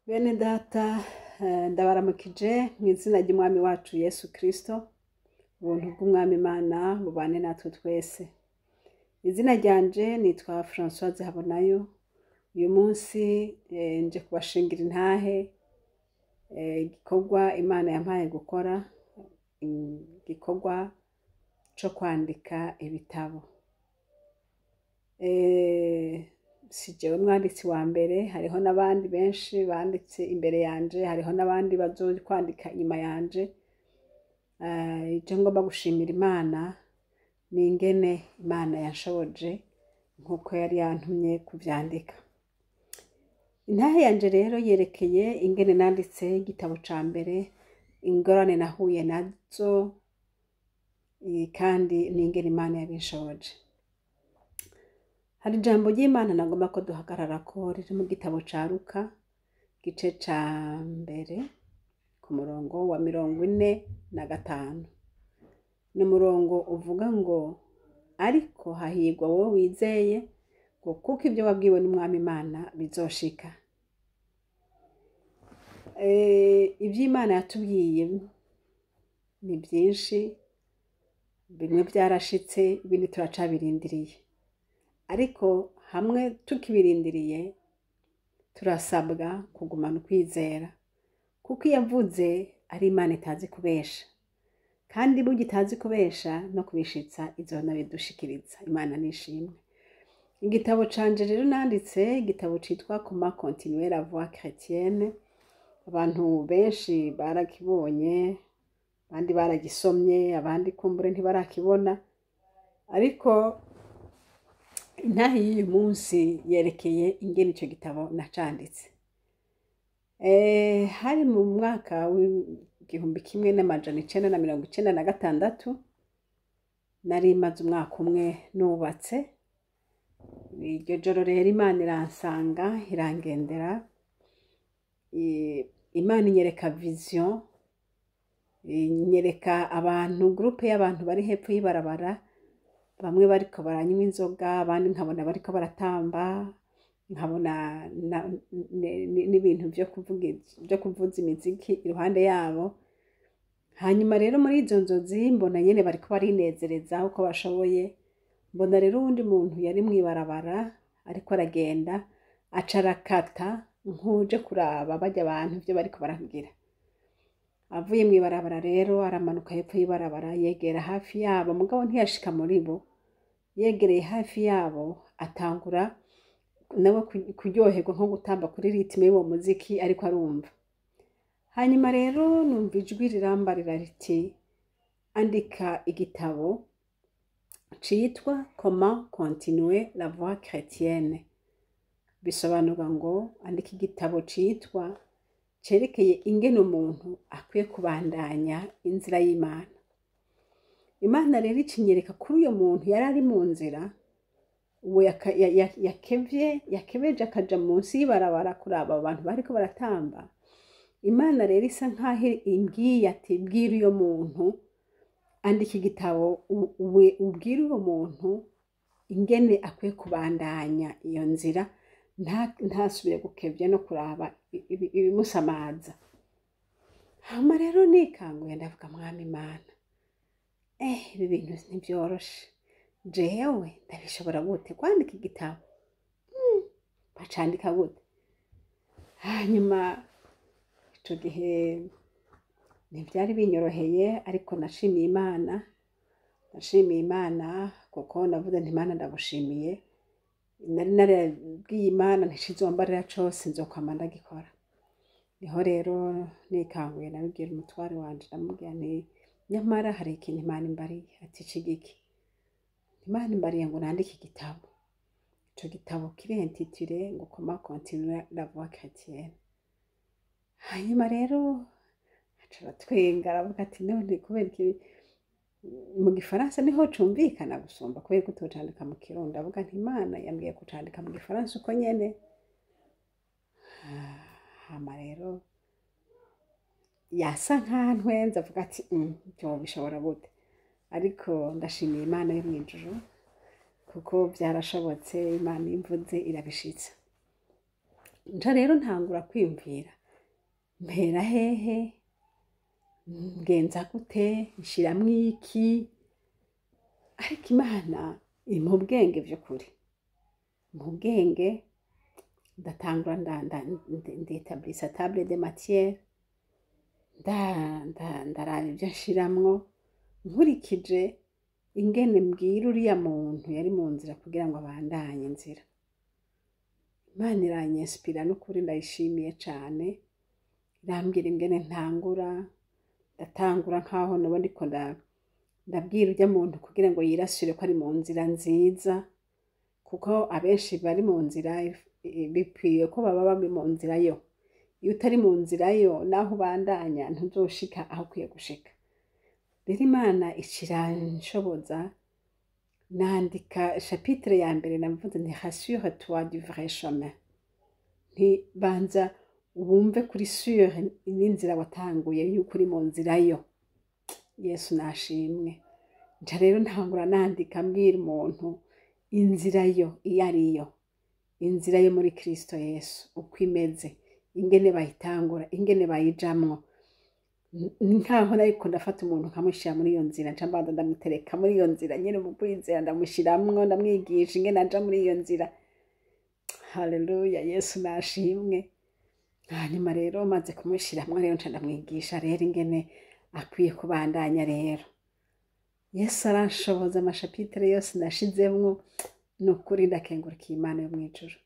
Bene data, ndabaramukije mu izina ry'umwami wacu Yesu Kristo, ubuntu bw'umwami Imana bubane natwe twese. Izina ryanje nitwa Françoise Habonayo. Uyu munsi nje kubashingira intahe igikorwa Imana yampaye gukora, igikorwa co kwandika ibitabo. Si jewe mwanditsi wa mbere, hariho n'abandi benshi banditse imbere yanje, hariho n'abandi bazokwandika inyuma yanje. Ico ngomba gushimira Imana ni ingene Imana yanshoboje nkuko yari yantumye kuvyandika. Intahe yanje rero yerekeye ingene nanditse igitabo ca mbere, ingorane nahuye nazo, kandi n'ingene Imana yabinshoboje. Hari ijambo ry'Imana nagomba ko duhagararako riri mu gitabo ca Luka, igice ca mbere ku murongo wa 45. Ni umurongo uvuga ngo, ariko hahirwa wowe wizeye ngo kuko ibyo wabwiwe n'umwami Imana bizoshika. Ivy'Imana yatubwiye ni byinshi, bimwe byarashitse, ibindi turacabirindiriye. Ariko hamwe tukibirindiriye turasabwa kugumana ukwizera, kuko iyo yavuze ari Imana itazi kubesha, kandi burya itazi kubesha no kubishitsa izona bidushikiriza. Imana nishimwe. Igitabo canje rero nanditse, igitabo citwa Comment continuer la voie chrétienne. Abantu benshi barakibonye, abandi baragisomye, abandi kumbure ntibarakibona, ariko intahe y'uyu munsi yerekeye ingene ico gitabo nacanditse. Hari mu mwaka w'1996 nari maze umwaka umwe nubatse. Iryo joro rero Imana iransanga, irangendera, Imana inyereka vision, inyereka abantu, groupe y'abantu bari hepfo y'ibarabara, bamwe bariko baranywa inzoga, abandi nkabona bariko baratamba, nkabona n'ibintu vyo kuvuza imiziki iruhande yabo. Hanyuma rero muri izo nzozi mbona nyene bariko barinezereza uko bashoboye. Mbona rero uwundi muntu yari mw'ibarabara ariko aragenda, aca arakata nkuje kuraba barya abantu ivyo bariko baragira. Avuye mw'ibarabara rero aramanuka hepfo y'ibarabara, yegera hafi yabo, mugabo ntiyashika muri bo. Yegereye hafi yabo atangura nawe kuryoherwa nko gutamba kuri ritme y'uwo muziki ariko arumva. Hanyuma rero numva ijwi rirambarira riti, andika igitabo citwa Comment continuer la voie chrétienne. Bisobanurwa ngo andika igitabo citwa cerekeye ingene umuntu akwiye kubandanya inzira y'Imana. Imana rero icinyereka kuri uyo muntu yari ari mu nzira, uwo yakebeje akaja munsi y'ibarabara kuraba abantu bariko baratamba. Imana rero isa nkaho imbwiye ati, bwira uyo muntu, andika igitabo ubwire uwo muntu ingene akwiye kubandanya iyo nzira, ntasubire gukebya no kuraba ibimusamaza. Hama rero nikanguye ndavuga, mwami Imana, ibi bintu ntibyoroshe, jewe ndabishobora gute kwandika igitabo? Bacandika gute? Hanyuma ico gihe ntivyari binyoroheye, ariko nashimiye Imana kuko navuze nti, Imana ndagushimiye. Nari narabwiye Imana nticizombarira cose, nzokwama ndagikora. Niho rero nikanguye nabibwira umutware wanje, ndamubwira nti, nyamara hari ikintu Imana imbariye. Ati, cigiki? Imana imbariye ngo nandike igitabo. Ico gitabo kirintitire ngo Comment continuer la voie chrétienne. Hanyuma rero aca aratwenga aravuga ati, none kubera iki mu gifaransa niho cumvikana gusumba, kubera ko utocandika mu kirundi? Avuga nti, Imana yambwiye kucandika mu gifaransa uko nyene. Hama rero yasa nkantwenza, avuga ati, byo bishobora gute? Ariko ndashimiye Imana yo mw'ijuru kuko byarashobotse. Imana imvuze irabishitsa. nca rero ntangura kwiyumvira mpera hehe, ngenza gute, nshiramwo iki, ariko Imana impa ubwenge vy'ukuri, impa ubwenge, ndatangura ndetablisa table de matière, ndaraba ivyo nshiramwo nkurikije ingene mbwira uriya muntu yari mu nzira kugira ngo abandanye inzira. Imana iranyinspira n'ukuri, ndayishimiye cane, irambwira ingene ntangura, ndatangura nkaho noba ndiko ndabwira urya muntu kugira ngo yirasire ko ari mu nzira nziza, kuko abenshi bari mu nzira bikwiye ko baba bari mu nzira yo. Iyo utari mu nzira yo naho ubandanya ntuzoshika aho ukwiye gushika. Rero Imana iciranshoboza, nandika chapitre ya mbere navuze nti rassure-toi du vrai chemin, nti banza ubumve kuri sure n'inzira watanguye yuko uri mu nzira yo. Yesu nashimwe. Nca rero ntangura nandika mbwira umuntu inzira yo iyo ariyo, inzira yo muri Kristo Yesu uko imeze, ingene bayitangura, ingene bayijamwo. Nkaho nariko ndafata umuntu nkamushira muri iyo nzira, nca mbanza ndamutereka muri iyo nzira nyene mu kwizera, ndamushiramwo, ndamwigisha ingene aja muri iyo nzira. Haleluya, Yesu nashimwe. Hanyuma rero maze kumushiramwo rero nca ndamwigisha rero ingene akwiye kubandanya rero. Yesu aranshoboza amashapitre yose nashizemwo, nukuri ndakengurukiye Imana yo mwijuru.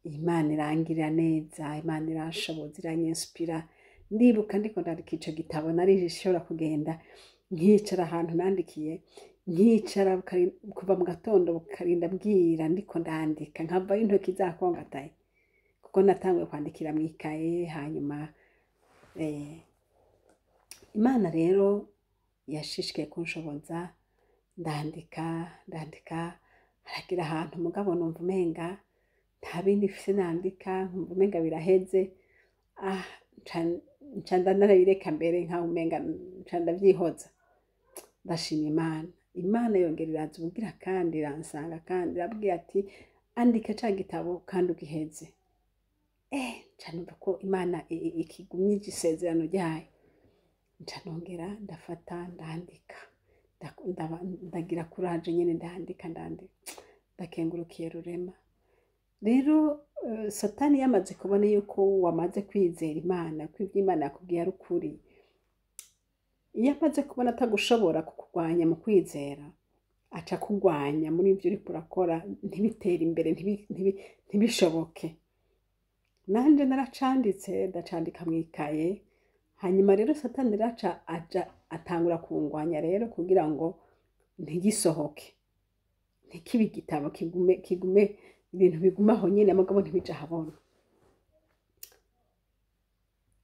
Imana irangirira neza, Imana iranshoboza, iranyinspira. Ndibuka ndiko ndandika ico gitabo nari nshobora kugenda nkicara ahantu nandikiye, nkicara kuva mu gatondo bukarinda bwira ndiko ndandika, nkavayo intoki zakongataye kuko natanguye kwandikira mw'ikaye. Hanyuma Imana rero yashishikaye kunshoboza, ndandika haragira ahantu mugabo numva umenga nta bindi mfise nandika, nkumva umenga biraheze, nca ndanabireka mbere nkaho umenga nca ndavyihoza. Ndashima Imana. Imana yongera iraza ubugira kandi iransanga kandi irabwira ati andika ca gitabo kandi ugiheze. Nca numva ko Imana ikigumije isezerano ryayo. Nca nongera ndafata ndandika, ndagira courage nyene ndandika, ndakengurukiye rurema. Rero satani yamaze kubona yuko wamaze kwizera Imana, ko ivyo Imana yakubwiye ari ukuri, iyo amaze kubona atagushobora kukurwanya mu kwizera, aca kugwanya muri ivyo uriko urakora, ntibitere imbere, ntibishoboke. Nanje naracanditse, ndacandika mw'ikaye. Hanyuma rero satani raca aja atangura kungwanya rero kugira ngo ntigisohoke, ntikibe igitabo, kigume ibintu bigumaho nyene mugabo ntibija habona.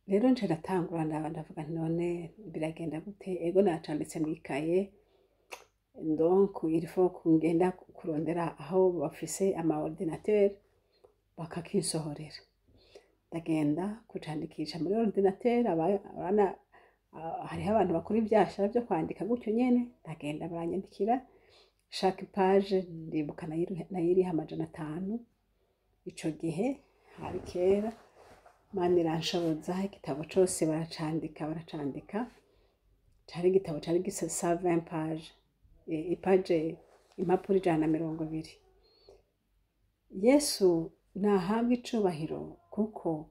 Rero nje ndatangura ndavuga none biragenda gute? Ego nacanditse mw'ikaye, donc il faut kungenda kurondera aho bafise ama ordinateur bakakinsohorera. Ndagenda kucandikisha muri ordinateur, abana hariho abantu bakora ivyashara vyo kwandika gutyo nyene, ndagenda baranyandikira chaque page, ndibuka nayiriha 500 ico gihe, hari kera. Imana iranshoboza, igitabo cose baracandika, cari igitabo cari gisa 120 page, impapuro 120. Yesu nahabwa icubahiro, kuko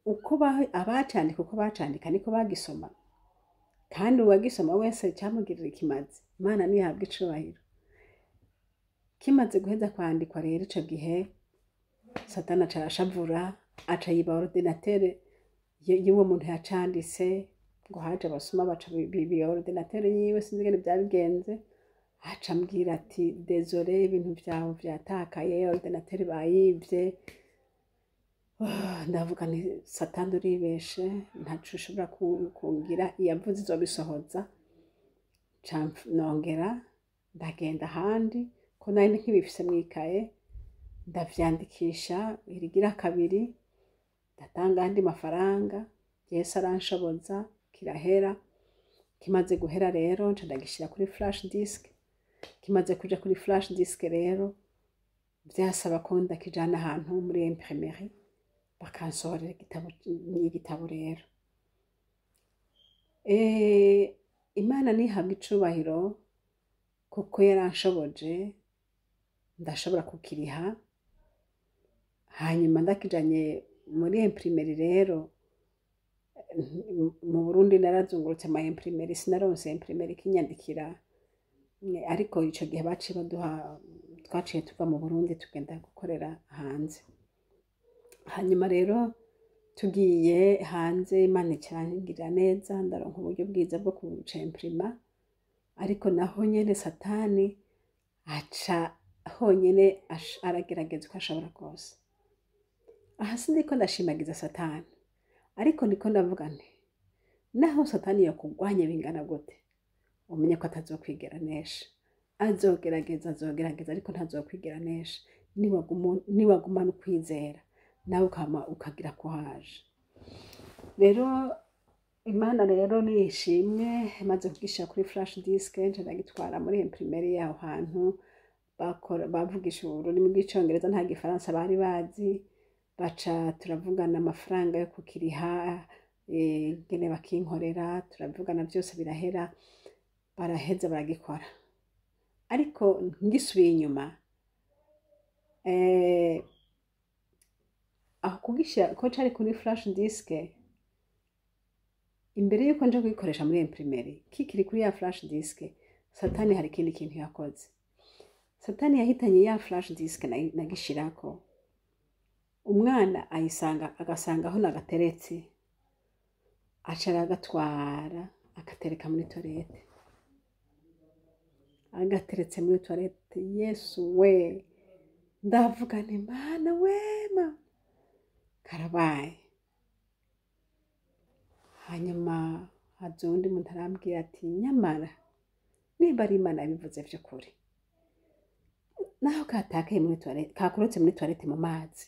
uko abacandika uko bacandika niko bagisoma, kandi uwagisoma wese camugirira ikimazi. Imana nihabwa icubahiro. Kimaze guheza kwandikwa rero ico gihe, satani aca arashavura, aca yiba ordinateur y'uwo muntu yacanditse, ngo haje abasoma baca biba ordinateur yiwe, sinzi ingene vyabigenze. Aca ambwira ati désolé, ibintu vyawe vyatakaye, ordinateur bayivye. Ndavuga nti satani uribeshe, ntaco ushobora kungira, yavuze izobisohoza. Nongera ndagenda ahandi, ko nari nkibifise mw'ikaye, ndavyandikisha irigira kabiri, ndatanga andi mafaranga. Yesu aranshoboza, kirahera. Kimaze guhera rero nca ndagishira kuri flash disk. Kimaze kuja kuri flash disk rero, vyasaba ko ndakijana ahantu muri imprimerie bakansohorera igitabo rero. Imana nihabwa icubahiro kuko yaranshoboje ndashobora kukiriha. Hanyuma ndakijanye muri imprimerie rero, mu Burundi narazungurutse ama imprimerie, sinaronse imprimerie ikinyandikira, ariko ico gihe baciye baduha, twaciye tuva mu Burundi tugenda gukorera hanze. Hanyuma rero tugiye hanze, Imana icangirira neza, ndaronka uburyo bwiza bwo kuca imprima, ariko naho nyene satani aca honyene aragerageza uko ashobora kose. Aha sindiko ndashimagiza satani, ariko ndiko ndavuga nti naho satani yokurwanya bingana gute, umenye ko atazokwigera nesha. Azogerageza ariko ntazokwigera nesha niwagumana ukwizera, nawe ukagira ko haje. Rero Imana rero nishimwe, maze kugisha kuri flash disk nje ndagitwara muri imprimerie yaho hantu bavugisha ururimi rw'icongereza, nta gifaransa bari bazi. Baca turavugana amafaranga yo kukiriha, ngene bakinkorera, turavugana byose birahera, baraheza baragikora. Ariko ngisubiye inyuma, aho kugisha ko cari kuri flash disk, imbere yuko nje kuyikoresha muri imprimerie kikiri kuri ya flash disk, satani hari ikindi kintu yakoze. Satani yahitanye ya flash disk nagishirako, umwana agasanga aho nagateretse, aca aragatwara akatereka muri toilette. Agateretse muri toilette, Yesu we, ndavuga nti Mana wema, karabaye. Hanyuma haza uwundi muntu arambwira ati nyamara niba ari Imana yabivuze vy'ukuri, naho katakaye muri toilette, kakurotse muri toilette mu mazi,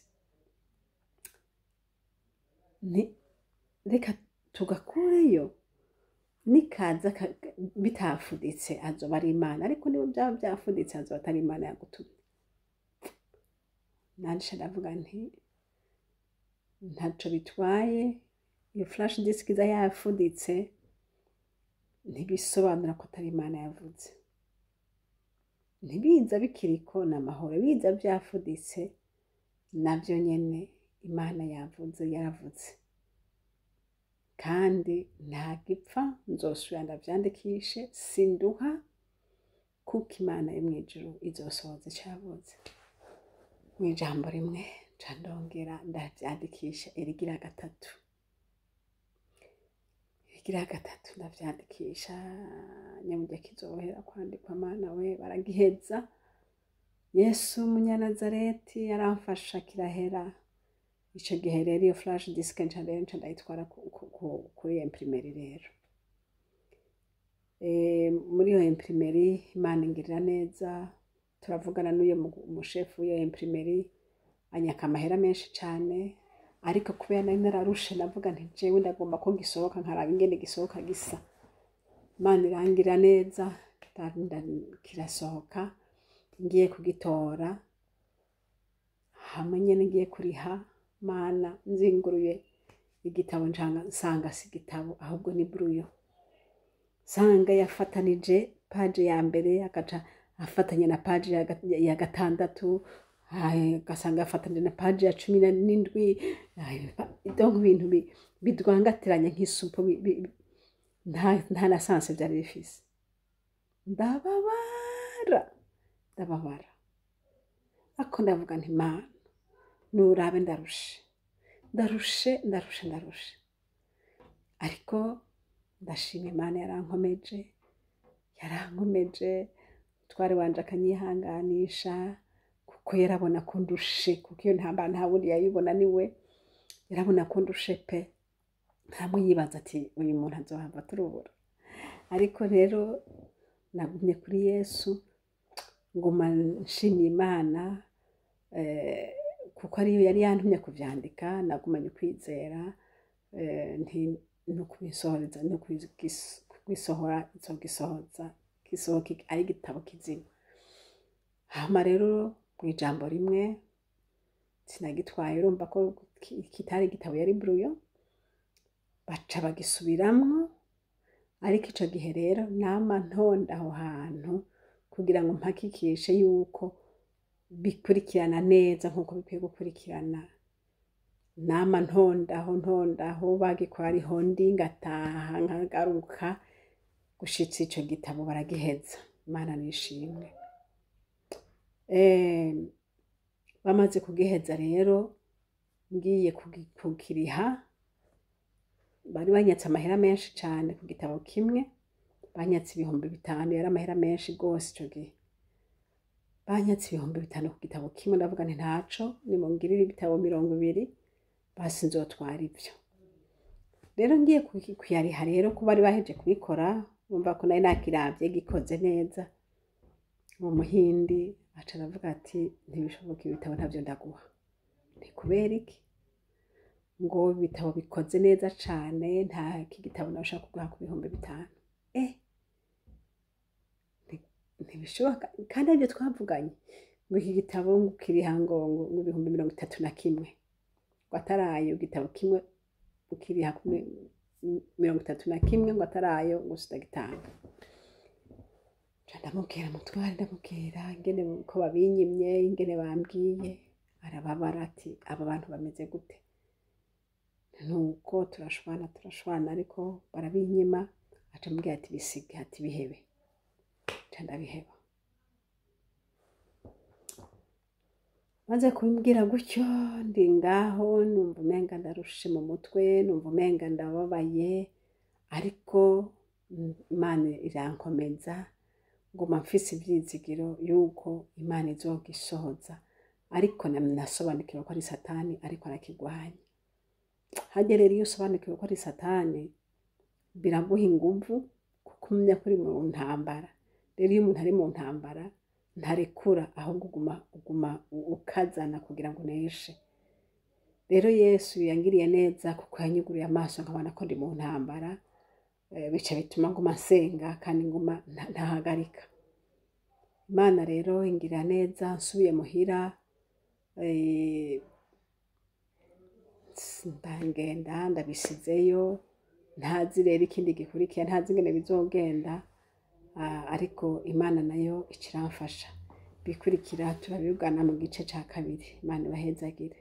reka tugakureyo, nikaza bitafuditse azoba ari Imana, ariko niba byaba byafuditse azoba atari Imana yagutumye. Nanje ndavuga nti ntaco bitwaye, iyo flash disk iza yafuditse ntibisobanura ko atari Imana yavuze. Ntibiza bikiriko n'amahoro, biza byafuditse navyo nyene Imana yavuze, yaravuze. Kandi nta gipfa, nzosubira ndavyandikishe, sinduha, kuko Imana yo mw'ijuru izosohoza icavuze. Mw'ijambo rimwe ca ndongera ndavyandikisha irigira gatatu. Irigira gatatu ndavyandikisha, nyamujya kizohera kwandikwa, Mana we, baragiheza. Yesu Munyanazareti yaramfasha kirahera. Ico gihe rero iyo flash disk nca ndayitwara kuri imprimerie rero. Muri iyo imprimerie Imana ingirira neza, turavugana n'uyo umushefu w'iyo imprimerie, anyaka amahera menshi cane, ariko kubera nari nararushe navuga nti jewe ndagomba ko gisohoka, nkaraba ingene gisohoka gisa. Imana irangirira neza, kirasohoka. Ngiye kugitora, hamwe nyene ngiye kuriha, Mana nzinguruye igitabo nsanga si igitabo ahubwo ni bruyo. Sanga yafatanije page ya mbere, agaca afatanya na page ya gatandatu, gasanga yafatanije na page ya 17. Donc ibintu bidwangatiranye nk'isupu, nta na sanse byari bifise. Ndababara. Ako ndavuga nti Mana, nurabe ndarushe. Ariko ndashima Imana yarankomeje, twari wanje akanyihanganisha, kuko yarabona ko ndushe, kuko iyo ntambara nta wundi yayibona niwe. Yarabona ko ndushe pe, hamwe yibaza ati uyu muntu azohava turubura. Ariko rero nagumye kuri Yesu, nguma nshimye Imana, kuko ariyo yari yantumye kuvyandika. Nagumanye kwizera, no kubisohoreza, no kugisohora, izogisohoza, gisohoke ari igitabo kizima. Hama rero mw'ijambo rimwe sinagitwaye, urumva ko kitari igitabo, yari bruyo, baca bagisubiramwo. Ariko ico gihe rero nama ntonda aho hantu kugira ngo mpakikishe yuko bikurikirana neza nkuko bikwiye gukurikirana. Nama ntondaho bagikora ariho ndi ngataha nkagaruka gushitsa ico gitabo baragiheza. Imana nishimwe. Bamaze kugiheza rero ngiye kukiriha, bari banyatse amahera menshi cane ku gitabo kimwe, banyatse 5,000, yari amahera menshi gose ico gihe. Banyatse 5,000 ku gitabo kimwe, ndavuga nti ntaco, nimungirire ibitabo 20 basi nzotwara ivyo. Rero ngiye kuyariha rero ko bari baheje kubikora, bumva ko nari nakiravye gikoze neza. Mu muhindi aca aravuga ati ntibishoboka, ibitabo ntavyo ndaguha. Ni kubera iki? Ngo ibitabo bikoze neza cane, nta kigitabo nashaka kuguha ku 5,000. Ntibishoboka, kandi aribyo twavuganye ngo iki gitabo ngo kiriha ngo 31,000, ngo atarayo igitabo kimwe ukiriha 31 ngo atarayo ngo sitagitanga. Ndamubwira mutware, ndamubwira ingene ko babinyimye, ingene bambwiye. Arababara ati aba bantu bameze gute? Nuko turashwana ariko barabinyima. Aca ambwira ati bisige, ati bihebe. Ndabiheba. Maze kumbwira gutyo ndi ngaho numva umenga ndarushe mu mutwe, numva umenga ndababaye, ariko Imana irankomeza, nguma mfise ivyizigiro yuko Imana izogisohoza. Ariko nasobanukiwe ko ari satani ariko arakigwanya. Harya rero iyo usobanukiwe ko ari satani biraguha inguvu kuko umenya ko uri mu ntambara. Rero iyo umuntu ari mu ntambara ntarekura, ahubwo uguma ukazana kugira ngo uneshe. Rero Yesu yangiriye neza kuko yanyuguriye amaso nkabona ko ndi mu ntambara, bica bituma nguma nsenga kandi nguma ntahagarika. Imana rero ingirira neza, nsubiye muhira, ndagenda ndabisizeyo, ntazi rero ikindi gikurikiye, ntazi ingene bizogenda, ariko Imana nayo ikiramfasha. Bikurikira turabibwana mu gice ca 2. Imana ibahezagire.